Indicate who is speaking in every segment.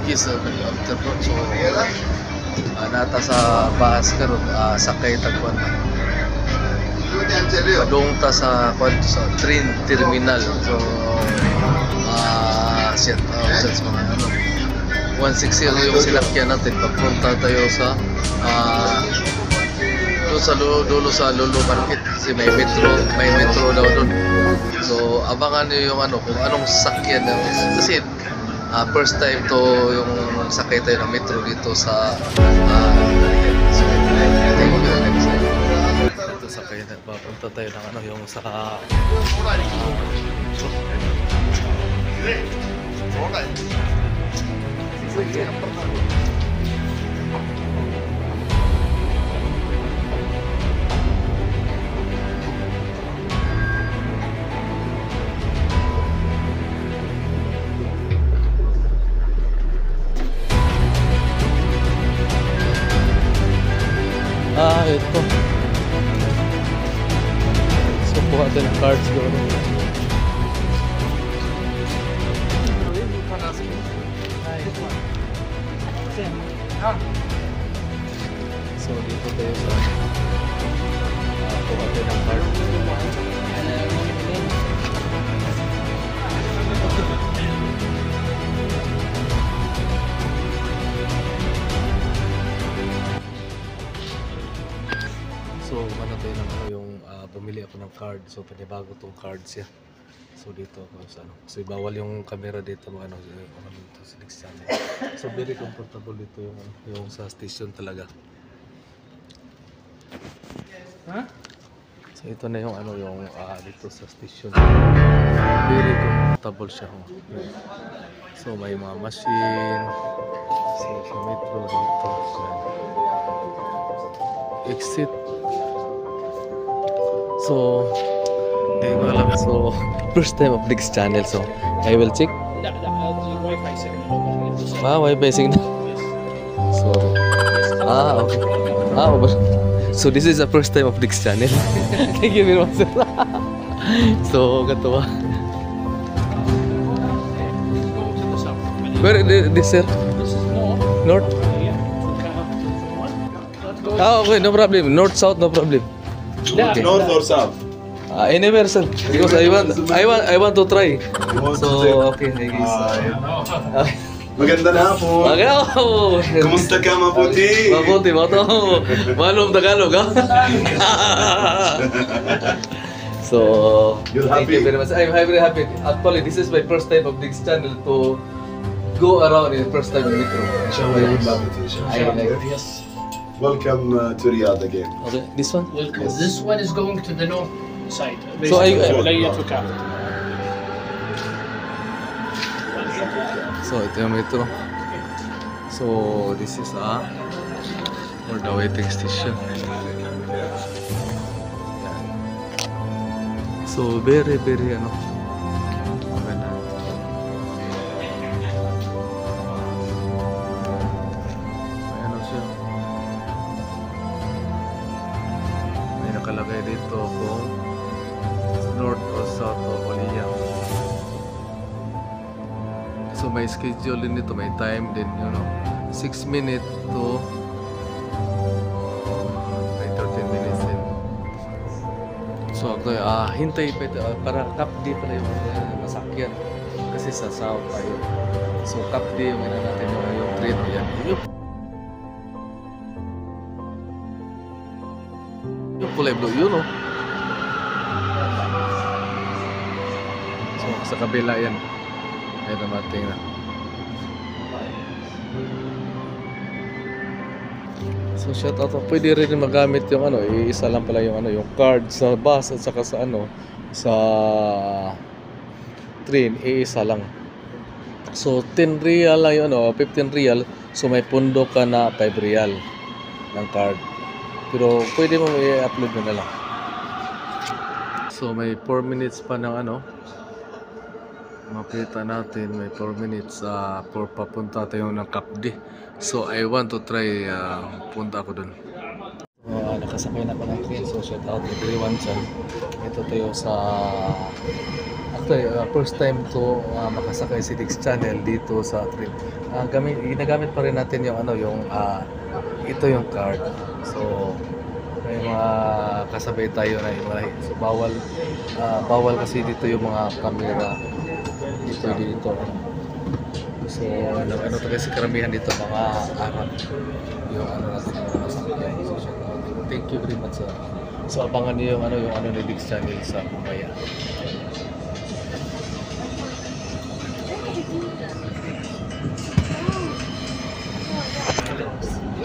Speaker 1: Yes, after po. So, nata sa bahas karon sakay tagpuan. Padung ta sa train terminal. So, set out sa mga 160 yung sinakyan natin. Papunta tayo sa dulo sa Lulu Market. Kasi may metro daw doon. So, abangan niyo yung kung anong sakyan. Kasi, first time to yung sakay tayo ng metro dito sa ito sakay na papunta tayo ng yung sa ito. So, kuha tayo ng cards doon. So, dito tayo sa kuha tayo ng cards. So, tayo ng yung bumili ako ng card. So, panibago tong card siya. So, dito ako sa So, bawal yung camera dito dito sa next channel. So, very comfortable dito yung sa station talaga. So, ito na yung dito sa station. Very comfortable siya. So, may mga machine. So, sa metro dito. Exit. So, first time of this channel, so I will check.
Speaker 2: Wi-Fi signal.
Speaker 1: Wi-Fi signal. So, okay. So this is the first time of this channel. Thank you very much, sir. So, gato ba? Where this, sir?
Speaker 2: This is
Speaker 1: North?
Speaker 2: Yeah.
Speaker 1: Okay, no problem. North, south, no problem. Okay.
Speaker 3: North or south?
Speaker 1: Anywhere, sir. Because I want to try. So, okay, guys.
Speaker 3: Magandang hapon. Kumusta ka, mabuti?
Speaker 1: Mabuti, mato. Manong Tagalog, ha? So, thank you very much. I'm very happy. Actually, this is my first time of this channel to go around in first time in metro.
Speaker 3: Inshallah, you will love it, inshallah.
Speaker 2: Yes.
Speaker 3: Welcome to Riyadh again.
Speaker 1: Okay, this one?
Speaker 2: Welcome. This one is going to the north side.
Speaker 1: So So, ito yung metro. So, this is for the waiting station. So, very maganda. May siya. May nakalagay dito kung north or south o Waliyah. So may schedule din dito, may time din, 6 minutes to may 13 minutes din. So ako hintay pa ito, para kapdi pala yung masakyan kasi sa south tayo. So kapdi yung natin yung train yan. Yung kulay blue yun, So sa kabila yan. Ay namating na. So shout out, pwede rin magamit yung isa lang pala yung yung card sa bus at saka sa sa train, isa lang. So 10 real lang yun 15 real. So may pundo ka na 5 real ng card. Pero pwede mo i-upload mo na lang. So may 4 minutes pa ng makita natin, may 4 minutes for papunta tayo ng Kapdi. So I want to try punta ako dun. Nakasakay na ako ng train. So shout out everyone dyan. Ito tayo sa Actually, first time to makasakay si Dix Channel dito sa train. Ginagamit pa rin natin yung ito yung card. So may mga kasabay tayo na yung so, bawal kasi dito yung mga camera dito. So ano to kasi karamihan dito mga Arab yung natin yung mga sasakyan. So thank you very much sir. So abangan niyo yung ni Dix Channel sa mamaya.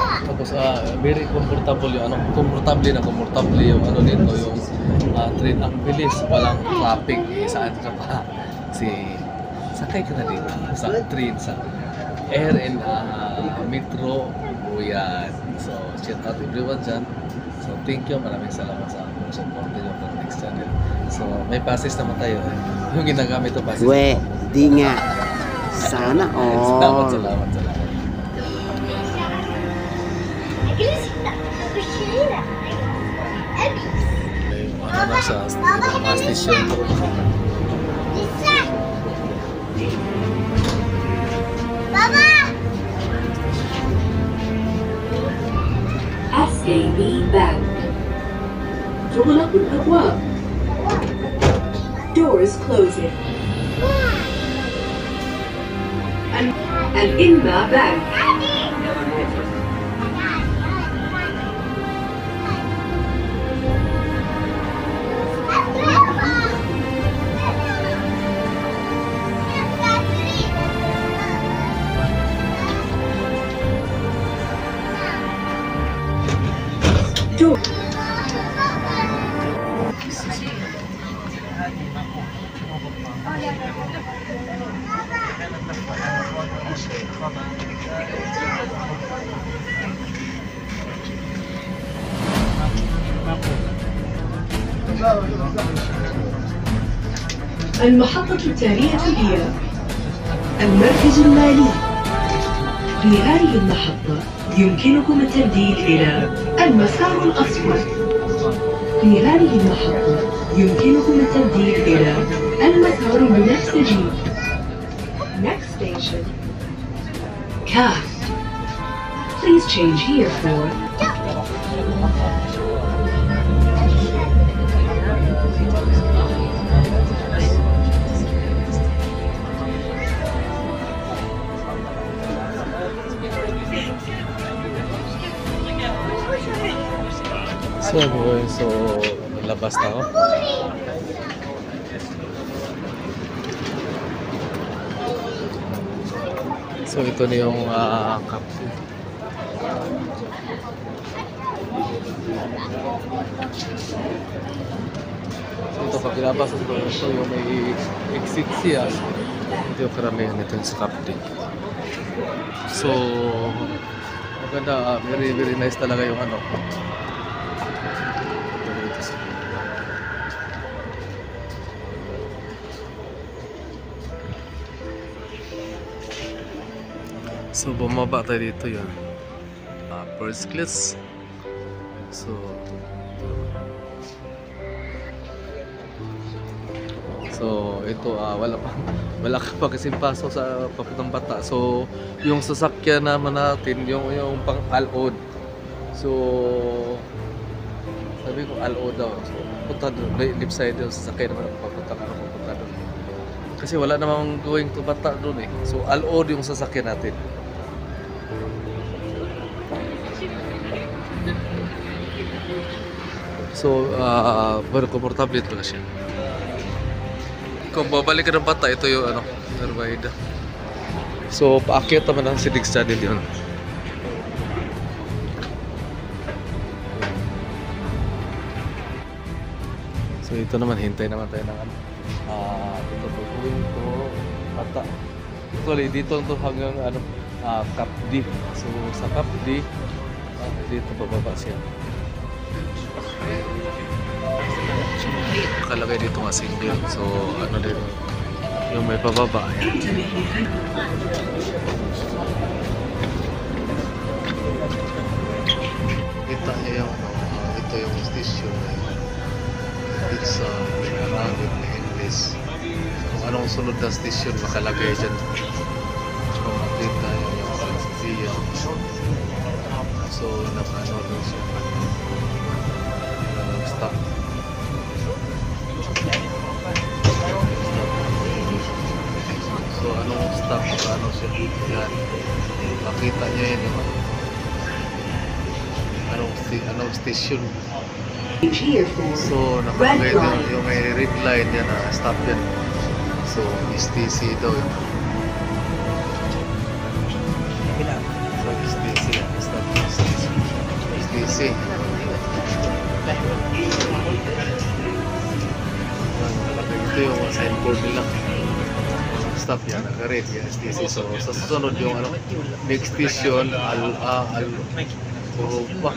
Speaker 1: Tapos very comfortable yung komportable yung dito yung train, ang bilis, walang traffic. Saan ka pa? Sakay ka na dito sa train, sa air and metro. Yan. So shout out everyone dyan. So thank you, maraming salamat sa support nyo ng Dix Channel. So may passes naman tayo. Yung ginagamit to passes.
Speaker 4: Di nga. Sana all.
Speaker 1: Salamat. Nasa station to.
Speaker 5: SKB Bank. تغلق الأبواب. Doors closing. الإنبا Bank. المحطة التالية هي المركز المالي. في هذه المحطة يمكنكم التبديل إلى المسار الأصفر. في هذه المحطة يمكنكم التبديل إلى المسار البنفسجي. Next station, CAF. Please change here for
Speaker 1: So labas na ako. So ito na yung kapsi. So ito pag ilabas ito yung may exit siya. Ito yung karamihan nito sa kapti. So maganda, very very nice talaga yung So bumaba tayo dito yun. First class. So ito wala ka pa kasing paso sa papuntang Bata. So yung sasakyan naman natin yung pang alod. So sabi ko alod daw. So punta doon, left side yung sasakyan naman papunta doon. Kasi wala namang going to Bata doon eh. So alod yung sasakyan natin. So, very komportable ito na siya. Kung babalik ka ng Bata, ito yung Narvaida. So, paakyat naman ang si Dix Channel yun. So, ito naman, hintay naman tayo ng ito to Bata. Actually, dito to hanggang Cap D. So, sa Cap D, dito bababa siya. Nakalagay dito nga single. So dito yung may pababa yan. Kita niyo yung ito yung station. It's Pinarangin na English. sunod na station makalagay dyan. So, makita yung Zia. So, nakano lang siya. Stop. So, anong stop? Ano siya? Yan. Makita niya yun yung anong station.
Speaker 5: Here for
Speaker 1: So, nakalagay din yung may red line yan na stop yan. So, STC daw yun. So, STC yan. Stop STC. STC. Ito yung signboard nila. Stop yan. Naka-red yan. STC. So, sa susunod yung next station, Urupa.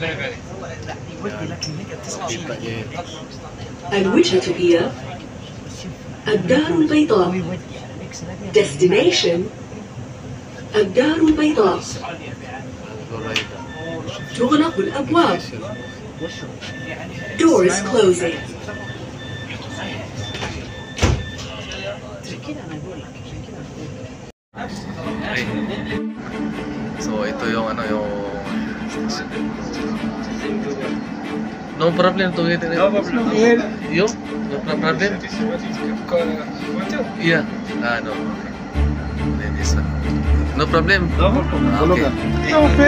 Speaker 1: Kita niya yun.
Speaker 5: الوجهة هي الدار البيضاء. Destination الدار البيضاء.
Speaker 1: Al-Ghuraida.
Speaker 5: تغلق الأبواب. Doors closing.
Speaker 1: Ay. So ito yung no problem to get it. No problem. Yo? No problem? Yeah. No. Then this one. No problem? Okay.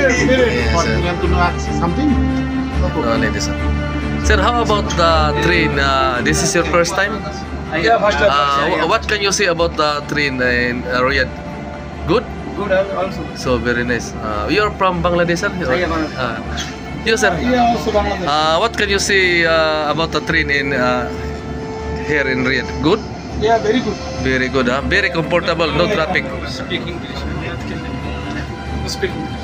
Speaker 1: Yes, sir.
Speaker 4: Something?
Speaker 1: No, like this one. Sir, how about the train? This is your first time?
Speaker 2: Yeah, first time.
Speaker 1: What can you say about the train in Riyadh? Good?
Speaker 2: Good also.
Speaker 1: So very nice. You're from Bangladesh, sir? You, sir?
Speaker 2: Yeah, also Bangladesh.
Speaker 1: What can you say about the train in here in Riyadh? Good?
Speaker 2: Yeah, very good.
Speaker 1: Very good, huh? Very comfortable, no traffic.
Speaker 2: Speak English. Speak English.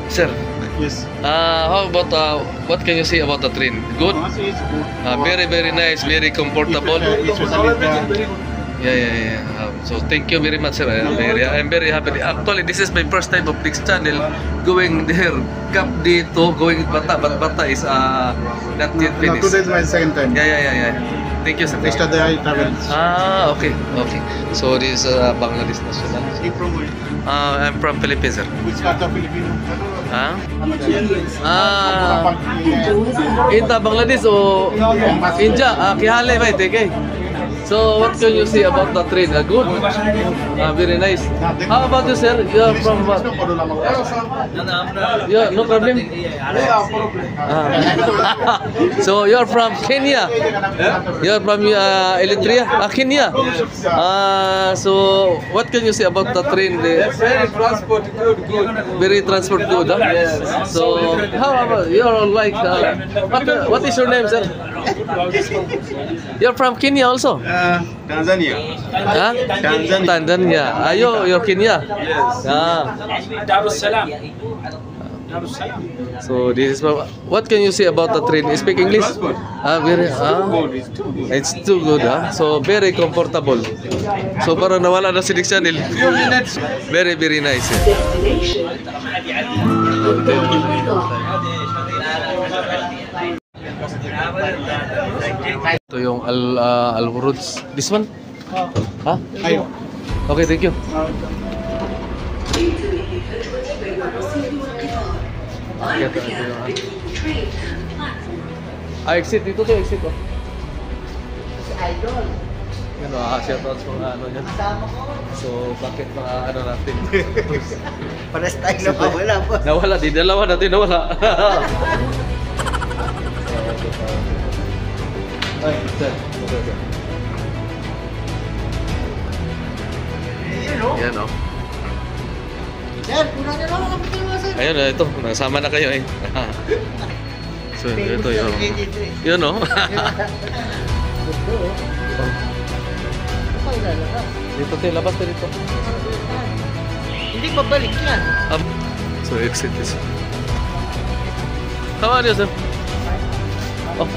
Speaker 1: Sir,
Speaker 2: Yes.
Speaker 1: how about what can you say about the train? Good? Very nice, very comfortable.
Speaker 2: Very good.
Speaker 1: Yeah. So thank you very much, sir. I'm very happy. Actually, this is my first time of this channel going there. Cap dito, going Bata, but Bata is not yet
Speaker 6: No,
Speaker 1: finished.
Speaker 6: today is my second time.
Speaker 1: Yeah. Thank you, sir.
Speaker 6: Yesterday I traveled.
Speaker 1: Okay. So this is Bangladesh national.
Speaker 6: You from where?
Speaker 1: I'm from Philippines, sir.
Speaker 6: Which part of Philippines?
Speaker 1: Ita Bangladesh o India, Kihale ba ite So what can you say about the train? Good? Very nice. How about you, sir? You are from what? Yeah, no problem? So you are from Kenya? You are from Eritrea? Kenya? So what can you say about the train?
Speaker 2: Very transport good.
Speaker 1: Very transport good, huh?
Speaker 2: Yes.
Speaker 1: So how about you are like what is your name, sir? You're from Kenya also?
Speaker 6: Tanzania.
Speaker 1: Huh? Tanzania. You're Kenya?
Speaker 6: Yes.
Speaker 2: Darussalam.
Speaker 1: So this is what can you say about the train? Speak English? It's too good, huh? So very comfortable. So parang nawala na si Nick Channel. Very nice.
Speaker 5: Destination الدار البيضاء.
Speaker 1: Ito yung Al-Wuruds. This one? Ha?
Speaker 6: Ayo.
Speaker 1: Okay, thank you. Exit dito to, exit ko. Yan o, shoutouts mga ano yan. So, bakit mga ano natin?
Speaker 4: Pares tayo na wala po.
Speaker 1: Nawala, di dalawa natin nawala. Ay, sir. Yan o.
Speaker 4: Sir, kulang na lang ang pagkain mo, sir.
Speaker 1: Ayun, ito. Nasama na kayo eh. So, ito yun. Yun o. Dito tayo, labas tayo dito.
Speaker 4: Hindi pabalik yan.
Speaker 1: So, exit is. How are you, sir? Oh.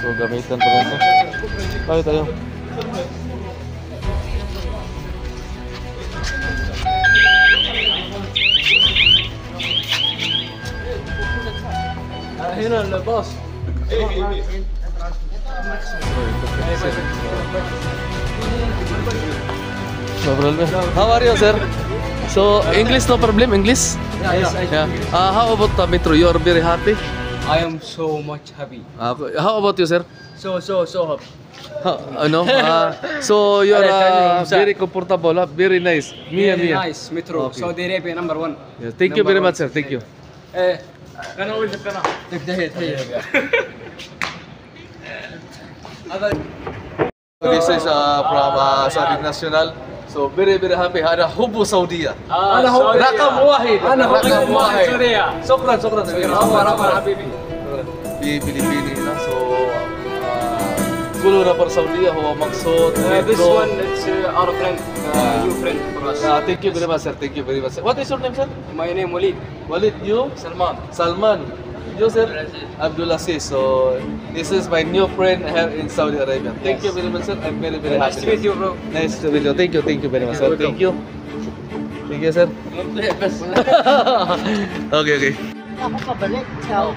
Speaker 1: So, gamitan pa rin ito. Bakit tayo? هنا الباص. No problem. How are you, sir? So English no problem. English.
Speaker 7: Yes,
Speaker 1: Yeah. How about the metro? You are very happy.
Speaker 7: I am so much happy.
Speaker 1: How about you, sir?
Speaker 7: So happy.
Speaker 1: Ano? So you are
Speaker 7: Alright,
Speaker 1: very comfortable, very nice. Mia.
Speaker 7: Nice metro.
Speaker 1: Okay.
Speaker 7: Saudi Arabia number 1.
Speaker 1: Yeah, thank you very much, sir. Thank you.
Speaker 2: انا اول القناه.
Speaker 1: This is from Saudi National. So very happy. Hada hubu Saudi.
Speaker 2: انا هو
Speaker 1: رقم واحد.
Speaker 2: انا هو
Speaker 1: رقم واحد.
Speaker 2: سوريا.
Speaker 1: شكرا.
Speaker 2: عمر حبيبي.
Speaker 1: في Pilipini na. So كله نفر سعودية هو مقصود.
Speaker 7: This one it's our friend, new friend for us.
Speaker 1: Thank you very much, sir. Thank you very much. What is your name, sir?
Speaker 7: My name Walid.
Speaker 1: Walid, you? Salman. You, sir? Abdulaziz. So this is my new friend here in Saudi Arabia. Thank you very much, sir. I'm very happy.
Speaker 7: Nice to meet you, bro.
Speaker 1: Nice to meet you. Thank you very much, sir. Thank you. Thank you, sir. Okay.
Speaker 4: Ako pabalik. Ciao.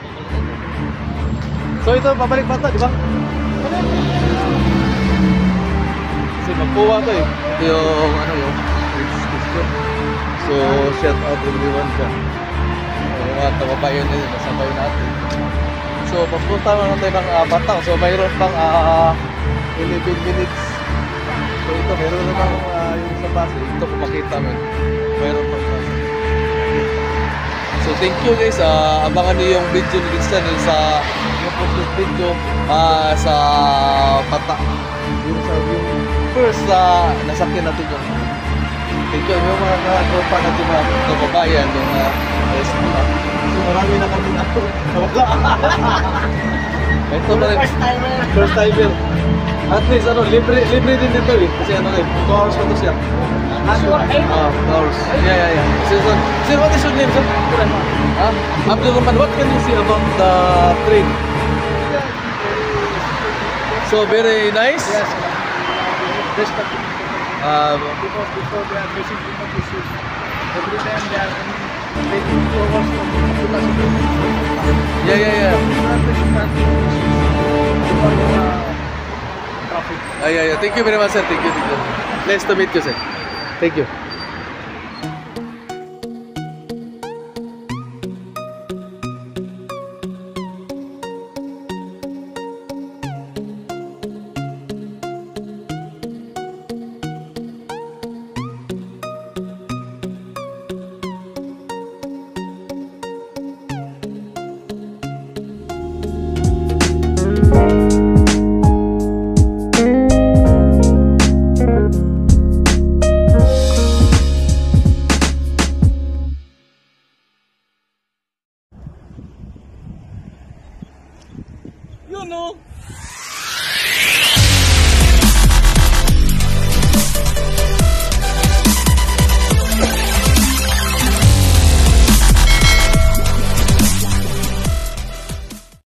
Speaker 1: So ito, pabalik ba ito, di ba? Kasi magkuha to eh. Ito yung, question. So, shout out everyone ka. Yung mga kababayan nila, nasabay natin. So, papunta na natin ng Batang. So, mayroon pang 11 minutes. So, ito, mayroon namang yung sa bus. Ito, pumakita mo. Mayroon pang bus. So, thank you guys. Abangan niyo yung video ni Dixon sa yung complete video sa Bata. Yung first nasakyan natin yung thank you yung mga tropa natin mga kababayan yung so marami na kami na ito pa rin first timer at least libre din dito eh kasi 2 hours pa to siya 2 hours yeah sir what is your name sir? Abdul Rahman, what can you say about the train? So very nice.
Speaker 2: Yes. Because before they are facing too much issues. Every time they are taking 2 hours from
Speaker 1: Yeah.
Speaker 2: They are facing traffic.
Speaker 1: Yeah. Thank you very much, sir. Thank you. Nice to meet you, sir. Thank you. You know.